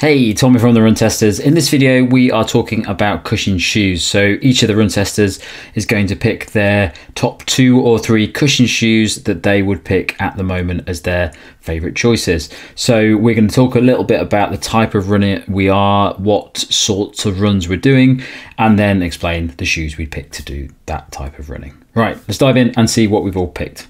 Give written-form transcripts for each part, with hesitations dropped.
Hey, Tommy from the Run Testers. In this video, we are talking about cushion shoes. So each of the Run Testers is going to pick their top 2 or 3 cushion shoes that they would pick at the moment as their favorite choices. So we're going to talk a little bit about the type of runner we are, what sorts of runs we're doing, and then explain the shoes we pick to do that type of running. Right, let's dive in and see what we've all picked.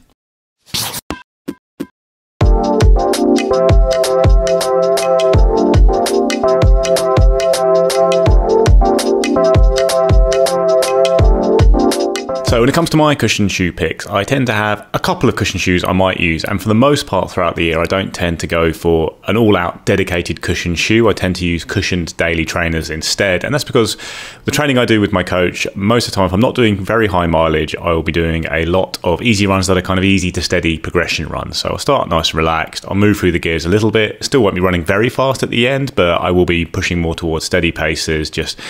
So when it comes to my cushion shoe picks, I tend to have a couple of cushion shoes I might use, and for the most part throughout the year I don't tend to go for an all-out dedicated cushion shoe. I tend to use cushioned daily trainers instead, and that's because the training I do with my coach, most of the time if I'm not doing very high mileage, I will be doing a lot of easy runs that are kind of easy to steady progression runs. So I'll start nice and relaxed, I'll move through the gears a little bit, still won't be running very fast at the end, but I will be pushing more towards steady paces, just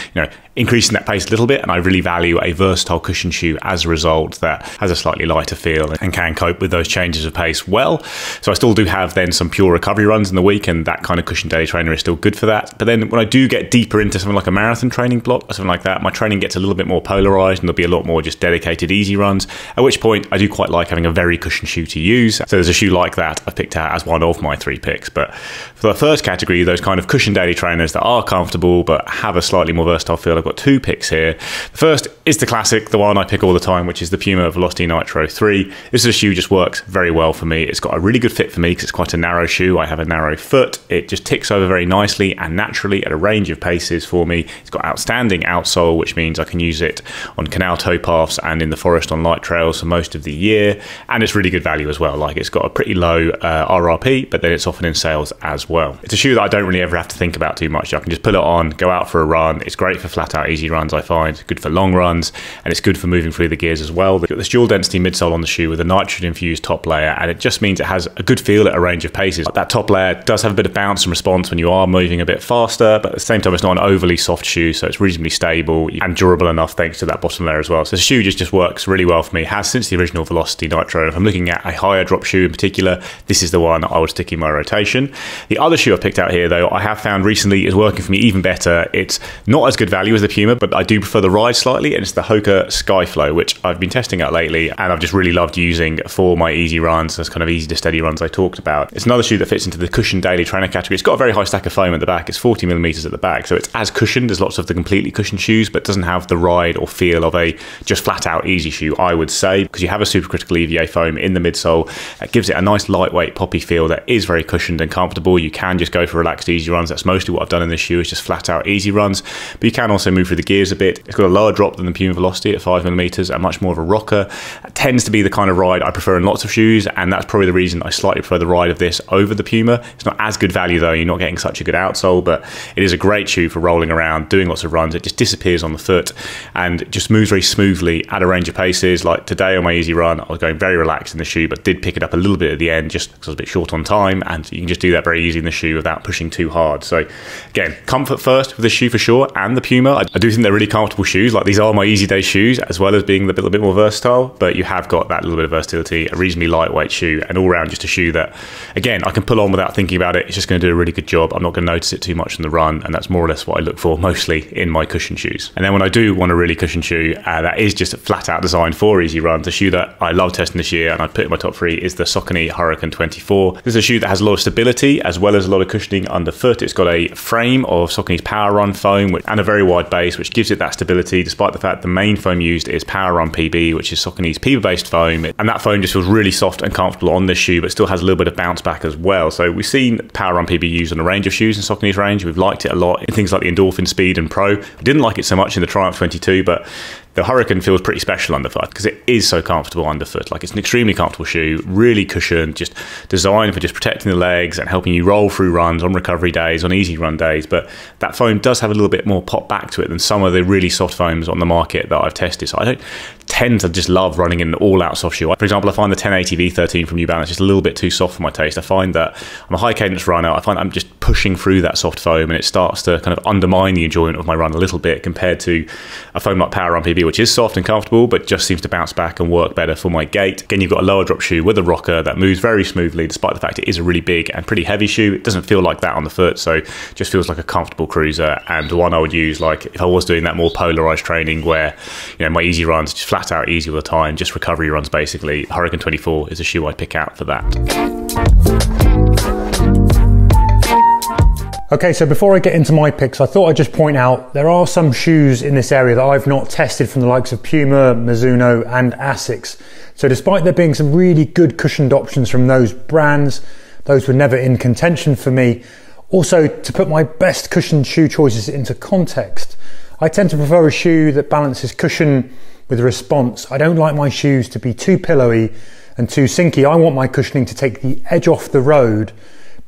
increasing that pace a little bit, and I really value a versatile cushion shoe as a result that has a slightly lighter feel and can cope with those changes of pace well. So I still do have then some pure recovery runs in the week, and that kind of cushion daily trainer is still good for that. But then when I do get deeper into something like a marathon training block or something like that, my training gets a little bit more polarized and there'll be a lot more just dedicated easy runs, at which point I do quite like having a very cushion shoe to use. So there's a shoe like that I've picked out as one of my 3 picks. But for the first category, those kind of cushion daily trainers that are comfortable but have a slightly more versatile feel, I've got 2 picks here. The first is the classic, the one I pick all the time, which is the Puma Velocity Nitro 3. This is a shoe just works very well for me. It's got a really good fit for me because it's quite a narrow shoe. I have a narrow foot. It just ticks over very nicely and naturally at a range of paces for me. It's got outstanding outsole, which means I can use it on canal towpaths and in the forest on light trails for most of the year. And it's really good value as well. Like, it's got a pretty low RRP, but then it's often in sales as well. It's a shoe that I don't really ever have to think about too much. I can just put it on, go out for a run. It's great for flat out easy runs, I find. Good for long runs, and it's good for moving through the gears as well. They've got this dual density midsole on the shoe with a nitrogen infused top layer, and it just means it has a good feel at a range of paces. That top layer does have a bit of bounce and response when you are moving a bit faster, but at the same time it's not an overly soft shoe, so it's reasonably stable and durable enough thanks to that bottom layer as well. So the shoe just works really well for me. It has since the original Velocity Nitro. If I'm looking at a higher drop shoe in particular, this is the one I would stick in my rotation. The other shoe I picked out here though, I have found recently is working for me even better. It's not as good value as the Puma, but I do prefer the ride slightly, and it's the Hoka Skyflow, which I've been testing out lately and I've just really loved using for my easy runs, those kind of easy to steady runs I talked about. It's another shoe that fits into the cushion daily trainer category. It's got a very high stack of foam at the back. It's 40mm at the back, so it's as cushioned as lots of the completely cushioned shoes, but doesn't have the ride or feel of a just flat out easy shoe, I would say, because you have a supercritical EVA foam in the midsole that gives it a nice lightweight poppy feel that is very cushioned and comfortable. You can just go for relaxed easy runs. That's mostly what I've done in this shoe, is just flat out easy runs, but you can also move through the gears a bit. It's got a lower drop than the Puma Velocity at 5mm and much more of a rocker. It tends to be the kind of ride I prefer in lots of shoes, and that's probably the reason I slightly prefer the ride of this over the Puma. It's not as good value though, you're not getting such a good outsole, but it is a great shoe for rolling around, doing lots of runs. It just disappears on the foot and just moves very smoothly at a range of paces. Like today on my easy run, I was going very relaxed in the shoe, but did pick it up a little bit at the end just because I was a bit short on time, and you can just do that very easy in the shoe without pushing too hard. So again, comfort first with this shoe for sure, and the Puma. I do think they're really comfortable shoes. Like, these are my easy day shoes as well as being a little bit more versatile, but you have got that little bit of versatility, a reasonably lightweight shoe, and all around just a shoe that, again, I can pull on without thinking about it. It's just going to do a really good job. I'm not going to notice it too much in the run, and that's more or less what I look for mostly in my cushion shoes. And then when I do want a really cushion shoe that is just flat out designed for easy runs, a shoe that I love testing this year and I'd put in my top 3 is the Saucony Hurricane 24. This is a shoe that has a lot of stability as well as a lot of cushioning underfoot. It's got a frame of Saucony's Power Run foam and a very wide base, which gives it that stability, despite the fact the main foam used is Power Run PB, which is Saucony's PB-based foam, and that foam just feels really soft and comfortable on this shoe, but still has a little bit of bounce back as well. So we've seen Power Run PB used on a range of shoes in Saucony's range. We've liked it a lot in things like the Endorphin Speed and Pro. We didn't like it so much in the Triumph 22, but the Hurricane feels pretty special underfoot because it is so comfortable underfoot. Like, it's an extremely comfortable shoe, really cushioned, just designed for just protecting the legs and helping you roll through runs on recovery days, on easy run days. But that foam does have a little bit more pop back to it than some of the really soft foams on the market that I've tested. So I don't tend to just love running in an all-out soft shoe. For example, I find the 1080 V13 from New Balance just a little bit too soft for my taste. I find that I'm a high cadence runner. I find I'm just pushing through that soft foam, and it starts to kind of undermine the enjoyment of my run a little bit compared to a foam like Power Run PB, which is soft and comfortable, but just seems to bounce back and work better for my gait. Again, you've got a lower drop shoe with a rocker that moves very smoothly, despite the fact it is a really big and pretty heavy shoe. It doesn't feel like that on the foot, so it just feels like a comfortable cruiser, and one I would use like if I was doing that more polarized training where, you know, my easy runs just flat out easy all the time, just recovery runs basically. Hurricane 24 is a shoe I'd pick out for that. Okay, so before I get into my picks, I thought I'd just point out there are some shoes in this area that I've not tested from the likes of Puma, Mizuno and Asics. So despite there being some really good cushioned options from those brands, those were never in contention for me. Also, to put my best cushioned shoe choices into context, I tend to prefer a shoe that balances cushion with response. I don't like my shoes to be too pillowy and too sinky. I want my cushioning to take the edge off the road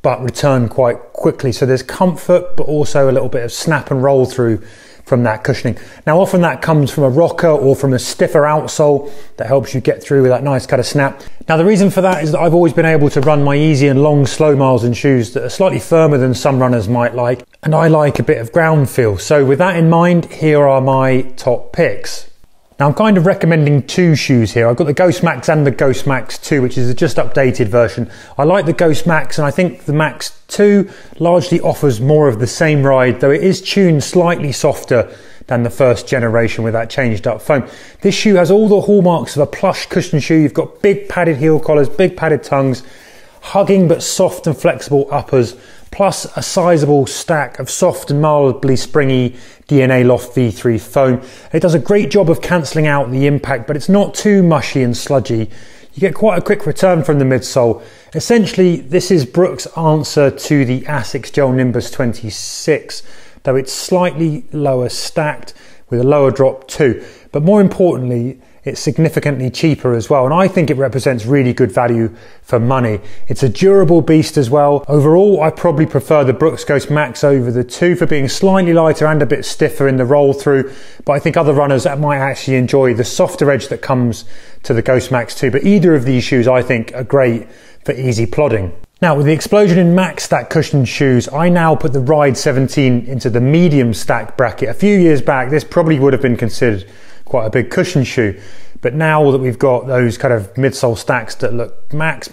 but return quite quickly. So there's comfort, but also a little bit of snap and roll through from that cushioning. Now, often that comes from a rocker or from a stiffer outsole that helps you get through with that nice kind of snap. Now, the reason for that is that I've always been able to run my easy and long slow miles in shoes that are slightly firmer than some runners might like, and I like a bit of ground feel. So with that in mind, here are my top picks. Now, I'm kind of recommending two shoes here. I've got the Ghost Max and the Ghost Max 2, which is a just updated version. I like the Ghost Max, and I think the Max 2 largely offers more of the same ride, though it is tuned slightly softer than the first generation with that changed up foam. This shoe has all the hallmarks of a plush cushion shoe. You've got big padded heel collars, big padded tongues, hugging but soft and flexible uppers, plus a sizable stack of soft and mildly springy DNA Loft V3 foam. It does a great job of cancelling out the impact, but it's not too mushy and sludgy. You get quite a quick return from the midsole. Essentially, this is Brooks' answer to the Asics Gel Nimbus 26, though it's slightly lower stacked with a lower drop too. But more importantly, it's significantly cheaper as well, and I think it represents really good value for money. It's a durable beast as well. Overall, I probably prefer the Brooks Ghost Max over the 2 for being slightly lighter and a bit stiffer in the roll through, but I think other runners might actually enjoy the softer edge that comes to the Ghost Max 2. But either of these shoes I think are great for easy plodding. Now, with the explosion in max stack cushioned shoes, I now put the Ride 17 into the medium stack bracket. A few years back, this probably would have been considered quite a big cushion shoe, but now that we've got those kind of midsole stacks that look max,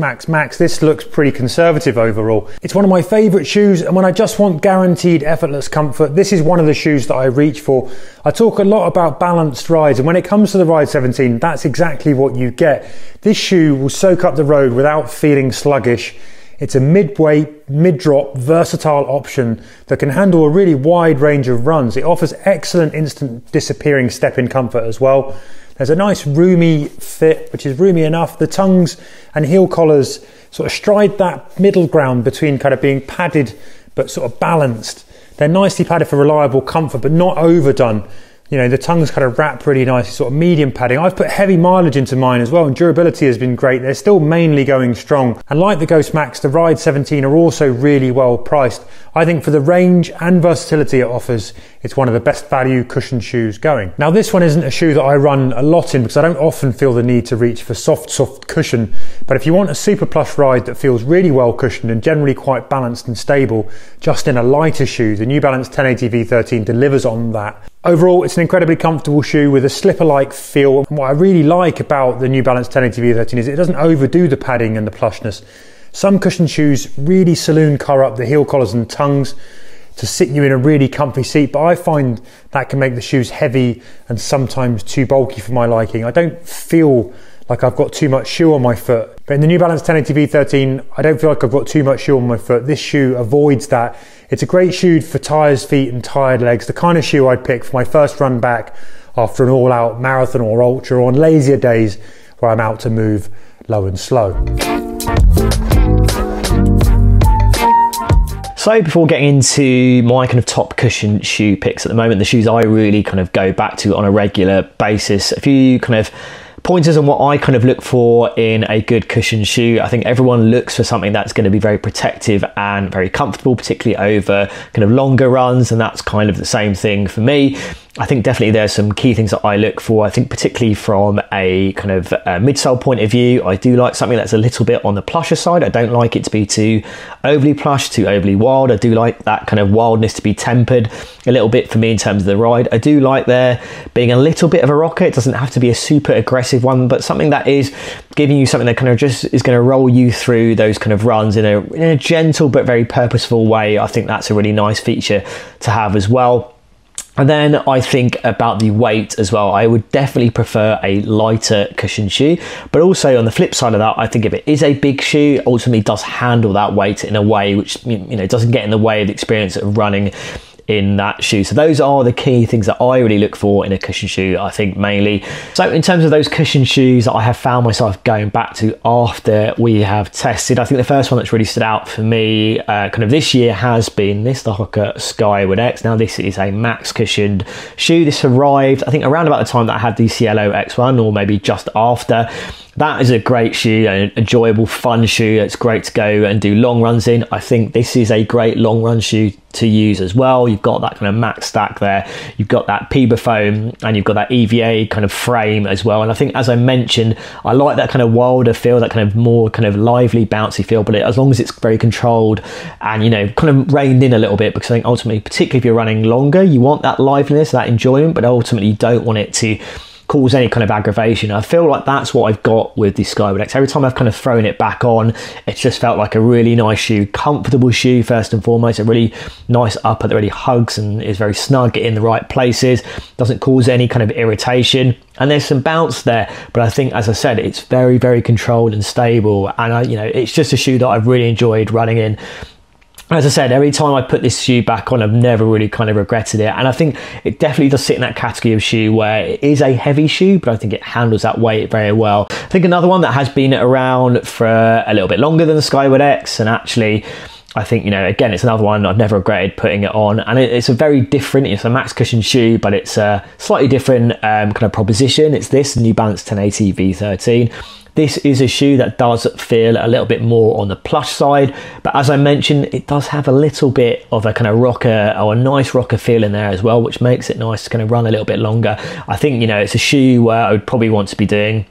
this looks pretty conservative overall. It's one of my favorite shoes, and when I just want guaranteed effortless comfort, this is one of the shoes that I reach for. I talk a lot about balanced rides, and when it comes to the Ride 17, that's exactly what you get. This shoe will soak up the road without feeling sluggish. It's a mid-weight, mid-drop, versatile option that can handle a really wide range of runs. It offers excellent instant disappearing step-in comfort as well. There's a nice roomy fit, which is roomy enough. The tongues and heel collars sort of stride that middle ground between kind of being padded but sort of balanced. They're nicely padded for reliable comfort, but not overdone. You know, the tongues kind of wrap really nicely, sort of medium padding. I've put heavy mileage into mine as well, and durability has been great. They're still mainly going strong. And like the Ghost Max, the Ride 17 are also really well priced. I think for the range and versatility it offers, it's one of the best value cushion shoes going. Now, this one isn't a shoe that I run a lot in because I don't often feel the need to reach for soft cushion. But if you want a super plush ride that feels really well cushioned and generally quite balanced and stable, just in a lighter shoe, the New Balance 1080 V13 delivers on that. Overall, it's an incredibly comfortable shoe with a slipper-like feel. And what I really like about the New Balance 1080 V13 is it doesn't overdo the padding and the plushness. Some cushion shoes really saloon car up the heel collars and tongues to sit you in a really comfy seat, but I find that can make the shoes heavy and sometimes too bulky for my liking. I don't feel like I've got too much shoe on my foot. But in the New Balance 1080 V13, I don't feel like I've got too much shoe on my foot. This shoe avoids that. It's a great shoe for tired feet and tired legs, the kind of shoe I'd pick for my first run back after an all-out marathon or ultra, or on lazier days where I'm out to move low and slow. So before getting into my kind of top cushion shoe picks at the moment, the shoes I really kind of go back to on a regular basis, a few kind of pointers on what I kind of look for in a good cushion shoe. I think everyone looks for something that's going to be very protective and very comfortable, particularly over kind of longer runs, and that's kind of the same thing for me. I think definitely there's some key things that I look for. I think particularly from a kind of midsole point of view, I do like something that's a little bit on the plusher side. I don't like it to be too overly plush, too overly wild. I do like that kind of wildness to be tempered a little bit for me in terms of the ride. I do like there being a little bit of a rocker. It doesn't have to be a super aggressive one, but something that is giving you something that kind of just is going to roll you through those kind of runs in a gentle but very purposeful way. I think that's a really nice feature to have as well. And then I think about the weight as well. I would definitely prefer a lighter cushion shoe, but also on the flip side of that, I think if it is a big shoe, it ultimately does handle that weight in a way which, you know, doesn't get in the way of the experience of running in that shoe. So those are the key things that I really look for in a cushion shoe, I think, mainly. So in terms of those cushion shoes that I have found myself going back to after we have tested, I think the first one that's really stood out for me kind of this year has been this, the Hoka Skyward X. Now this is a max cushioned shoe. This arrived, I think, around about the time that I had the Cielo X1, or maybe just after. That is a great shoe, an enjoyable, fun shoe. It's great to go and do long runs in. I think this is a great long run shoe to use as well. You've got that kind of max stack there. You've got that Piba foam, and you've got that EVA kind of frame as well. And I think, as I mentioned, I like that kind of wilder feel, that kind of more kind of lively, bouncy feel, but as long as it's very controlled and, you know, kind of reined in a little bit, because I think ultimately, particularly if you're running longer, you want that liveliness, that enjoyment, but ultimately you don't want it to cause any kind of aggravation. I feel like that's what I've got with the Skyward X. Every time I've kind of thrown it back on, it's just felt like a really nice shoe, comfortable shoe first and foremost, a really nice upper that really hugs and is very snug in the right places, doesn't cause any kind of irritation. And there's some bounce there, but I think, as I said, it's very, very controlled and stable. And you know, it's just a shoe that I've really enjoyed running in. As I said, every time I put this shoe back on, I've never really kind of regretted it. And I think it definitely does sit in that category of shoe where it is a heavy shoe, but I think it handles that weight very well. I think another one that has been around for a little bit longer than the Skyward X, and actually, I think, you know, again, it's another one I've never regretted putting it on. And it's a very different, it's a max cushion shoe, but it's a slightly different kind of proposition. It's this New Balance 1080 V13. This is a shoe that does feel a little bit more on the plush side, but as I mentioned, it does have a little bit of a kind of rocker, or a nice rocker feel in there as well, which makes it nice to kind of run a little bit longer. I think, you know, it's a shoe where I would probably want to be doing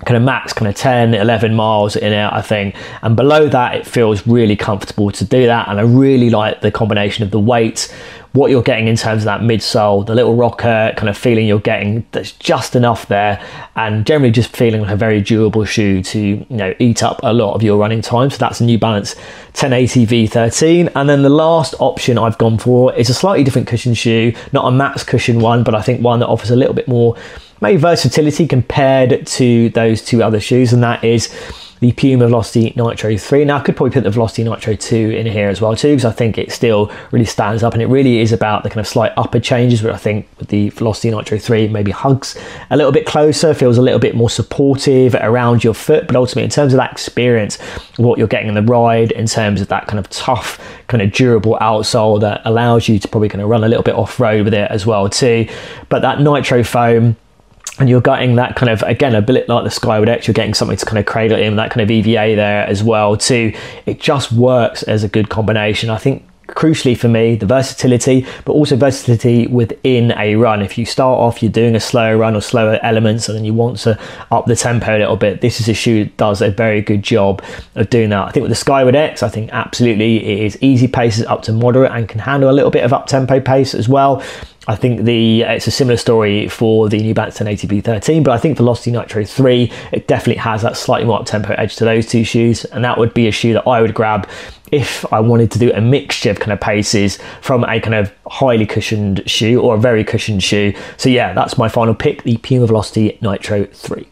kind of max kind of 10, 11 miles in it, I think, and below that it feels really comfortable to do that. And I really like the combination of the weight, what you're getting in terms of that midsole, the little rocker kind of feeling you're getting, that's just enough there, and generally just feeling like a very durable shoe to, you know, eat up a lot of your running time. So that's a New Balance 1080 V13. And then the last option I've gone for is a slightly different cushion shoe, not a max cushion one, but I think one that offers a little bit more maybe versatility compared to those two other shoes, and that is the Puma Velocity Nitro 3. Now I could probably put the Velocity Nitro 2 in here as well too, because I think it still really stands up, and it really is about the kind of slight upper changes, where I think with the Velocity Nitro 3 maybe hugs a little bit closer, feels a little bit more supportive around your foot, but ultimately in terms of that experience, what you're getting in the ride, in terms of that kind of tough, kind of durable outsole that allows you to probably kind of run a little bit off-road with it as well too. But that Nitro foam, and you're getting that kind of, again, a bit like the Skyward X, you're getting something to kind of cradle in, that kind of EVA there as well too. It just works as a good combination. I think crucially for me, the versatility, but also versatility within a run. If you start off, you're doing a slower run or slower elements, and then you want to up the tempo a little bit, this is a shoe that does a very good job of doing that. I think with the Skyward X, I think absolutely it is easy paces up to moderate and can handle a little bit of up-tempo pace as well. I think it's a similar story for the New Balance 1080 V13, but I think Velocity Nitro 3, it definitely has that slightly more up-tempo edge to those two shoes, and that would be a shoe that I would grab if I wanted to do a mixture of kind of paces from a kind of highly cushioned shoe or a very cushioned shoe. So yeah, that's my final pick, the Puma Velocity Nitro 3.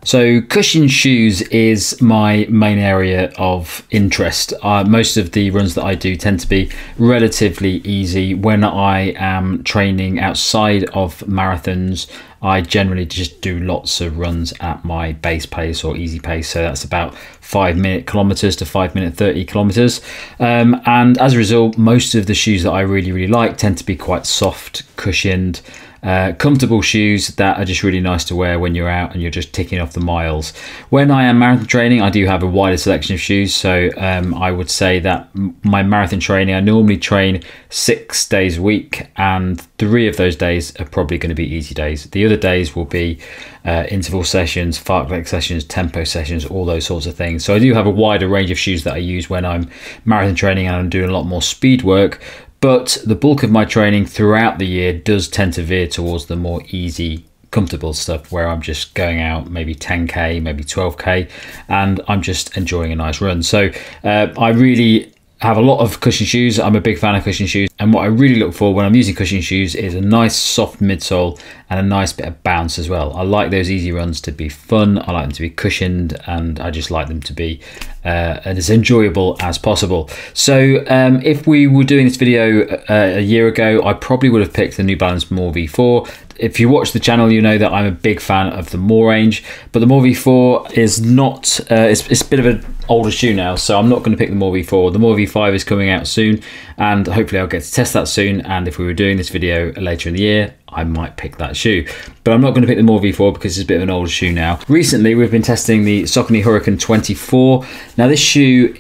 So cushion shoes is my main area of interest. Most of the runs that I do tend to be relatively easy. When I am training outside of marathons, I generally just do lots of runs at my base pace or easy pace. So that's about 5-minute kilometers to 5-minute 30 kilometers. And as a result, most of the shoes that I really like tend to be quite soft, cushioned, comfortable shoes that are just really nice to wear when you're out and you're just ticking off the miles. When I am marathon training, I do have a wider selection of shoes. So I would say that my marathon training, I normally train 6 days a week, and 3 of those days are probably going to be easy days. The other days will be interval sessions, fartlek sessions, tempo sessions, all those sorts of things. So I do have a wider range of shoes that I use when I'm marathon training and I'm doing a lot more speed work. But the bulk of my training throughout the year does tend to veer towards the more easy, comfortable stuff where I'm just going out maybe 10k, maybe 12k, and I'm just enjoying a nice run. So I really have a lot of cushion shoes. I'm a big fan of cushion shoes, and what I really look for when I'm using cushion shoes is a nice soft midsole and a nice bit of bounce as well. I like those easy runs to be fun, I like them to be cushioned, and I just like them to be as enjoyable as possible. So if we were doing this video a year ago, I probably would have picked the New Balance More V4. If you watch the channel, you know that I'm a big fan of the More range, but the More V4 is not, it's a bit of an older shoe now, so I'm not going to pick the More V4. The More V5 is coming out soon, and hopefully I'll get to test that soon, and if we were doing this video later in the year, I might pick that shoe. But I'm not going to pick the More V4 because it's a bit of an older shoe now. Recently, we've been testing the Saucony Hurricane 24. Now, this shoe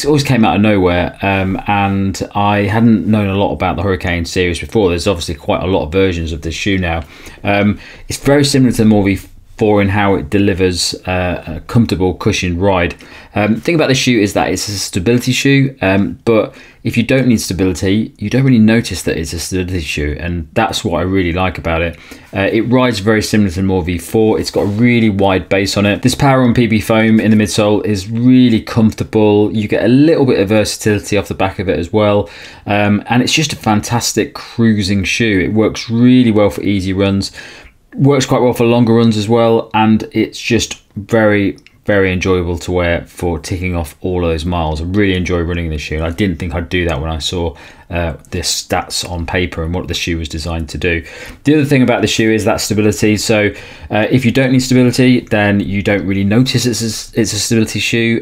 always came out of nowhere, and I hadn't known a lot about the Hurricane series before. There's obviously quite a lot of versions of this shoe now. It's very similar to the More V4 in how it delivers a comfortable cushioned ride. The thing about this shoe is that it's a stability shoe, but if you don't need stability, you don't really notice that it's a stability shoe, and that's what I really like about it. It rides very similar to the More V4. It's got a really wide base on it. This Power On PB foam in the midsole is really comfortable. You get a little bit of versatility off the back of it as well, and it's just a fantastic cruising shoe. It works really well for easy runs, works quite well for longer runs as well, and it's just very enjoyable to wear for ticking off all of those miles. I really enjoy running this shoe, and I didn't think I'd do that when I saw the stats on paper and what the shoe was designed to do. The other thing about the shoe is that stability. So if you don't need stability, then you don't really notice it's a stability shoe,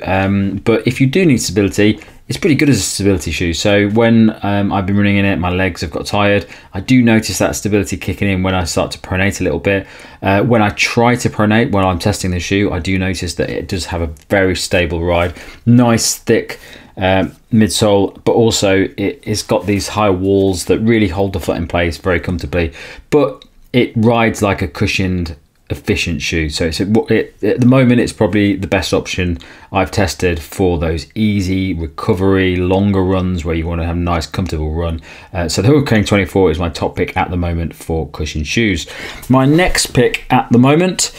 but if you do need stability, it's pretty good as a stability shoe. So when I've been running in it, my legs have got tired, I do notice that stability kicking in when I start to pronate a little bit. When I try to pronate when I'm testing the shoe, I do notice that it does have a very stable ride, nice thick midsole, but also it's got these high walls that really hold the foot in place very comfortably, but it rides like a cushioned, efficient shoe. So at the moment, it's probably the best option I've tested for those easy recovery longer runs where you want to have a nice comfortable run. So the Hurricane 24 is my top pick at the moment for cushion shoes. My next pick at the moment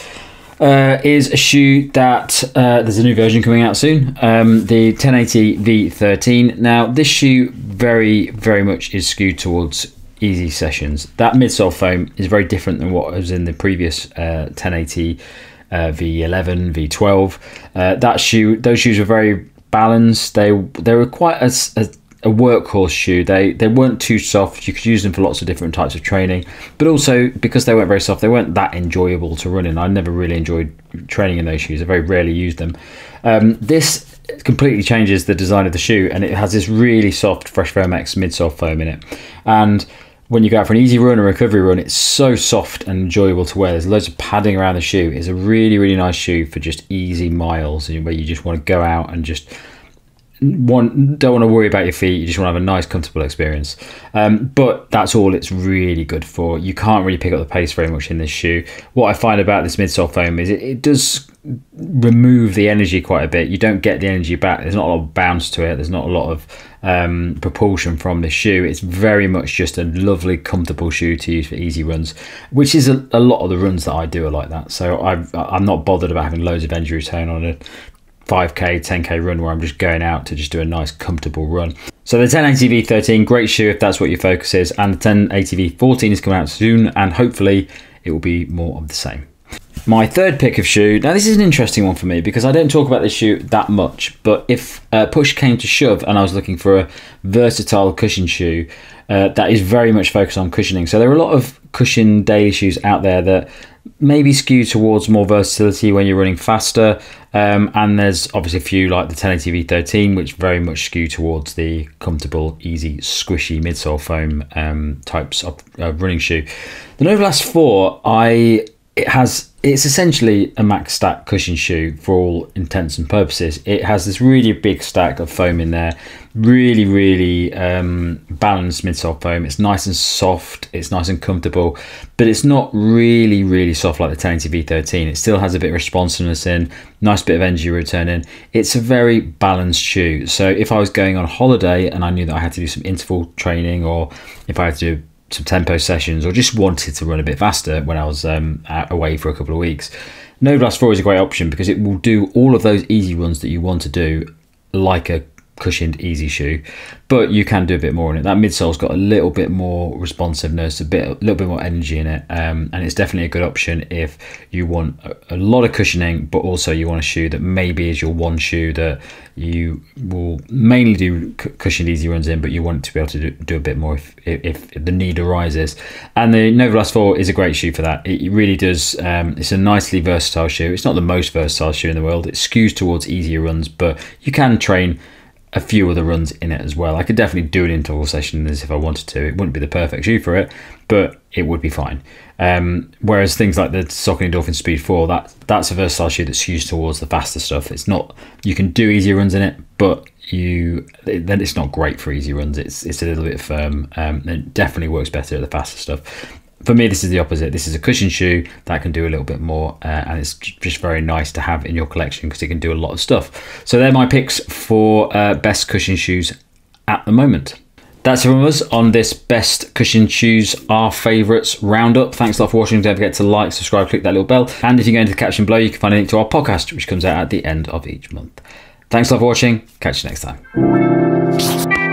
is a shoe that there's a new version coming out soon, the 1080 V13. Now this shoe very much is skewed towards easy sessions. That midsole foam is very different than what was in the previous 1080 V11, V12. Those shoes were very balanced. They were quite a workhorse shoe. They weren't too soft. You could use them for lots of different types of training, but also because they weren't very soft, they weren't that enjoyable to run in. I never really enjoyed training in those shoes. I very rarely used them. This completely changes the design of the shoe, and it has this really soft Fresh Foam X midsole foam in it, and when you go out for an easy run or recovery run, it's so soft and enjoyable to wear. There's loads of padding around the shoe. It's a really nice shoe for just easy miles, where you just want to go out and just don't want to worry about your feet. You just want to have a nice comfortable experience, but that's all it's really good for. You can't really pick up the pace very much in this shoe. What I find about this midsole foam is it does remove the energy quite a bit. You don't get the energy back. There's not a lot of bounce to it. There's not a lot of propulsion from the shoe. It's very much just a lovely comfortable shoe to use for easy runs, which is a lot of the runs that I do are like that. So I'm not bothered about having loads of energy return on a 5k 10k run where I'm just going out to just do a nice comfortable run. So the 1080 V13, great shoe if that's what your focus is, and the 1080 V14 is coming out soon, and hopefully it will be more of the same. My third pick of shoe, now this is an interesting one for me because I don't talk about this shoe that much, but if push came to shove and I was looking for a versatile cushion shoe that is very much focused on cushioning. So there are a lot of cushion daily shoes out there that maybe skew towards more versatility when you're running faster, and there's obviously a few like the 1080 V13 which very much skew towards the comfortable, easy, squishy midsole foam types of running shoe. The Novalast 4, it's essentially a max stack cushion shoe for all intents and purposes. It has this really big stack of foam in there, really balanced midsole foam. It's nice and soft, it's nice and comfortable, but it's not really soft like the 1080 V13. It still has a bit of responsiveness in, nice bit of energy return in. It's a very balanced shoe. So if I was going on holiday and I knew that I had to do some interval training, or if I had to do some tempo sessions, or just wanted to run a bit faster when I was away for a couple of weeks, Novalast 4 is a great option because it will do all of those easy runs that you want to do like a cushioned easy shoe, but you can do a bit more in it. That midsole's got a little bit more responsiveness, a little bit more energy in it, and it's definitely a good option if you want a lot of cushioning, but also you want a shoe that maybe is your one shoe that you will mainly do cushioned easy runs in, but you want to be able to do a bit more if the need arises. And the Novalast 4 is a great shoe for that. It really does. It's a nicely versatile shoe. It's not the most versatile shoe in the world. It skews towards easier runs, but you can train a few other runs in it as well. I could definitely do an interval session as if I wanted to. It wouldn't be the perfect shoe for it, but it would be fine. Whereas things like the Saucony Dolphin Speed 4, that's a versatile shoe that skews towards the faster stuff. It's not, you can do easier runs in it, but then it's not great for easy runs. It's a little bit firm. It definitely works better at the faster stuff. For me, this is the opposite. This is a cushion shoe that can do a little bit more, and it's just very nice to have in your collection because it can do a lot of stuff. So they're my picks for best cushion shoes at the moment. That's it from us on this best cushion shoes, our favourites roundup. Thanks a lot for watching. Don't forget to like, subscribe, click that little bell. And if you go into the caption below, you can find a link to our podcast, which comes out at the end of each month. Thanks a lot for watching. Catch you next time.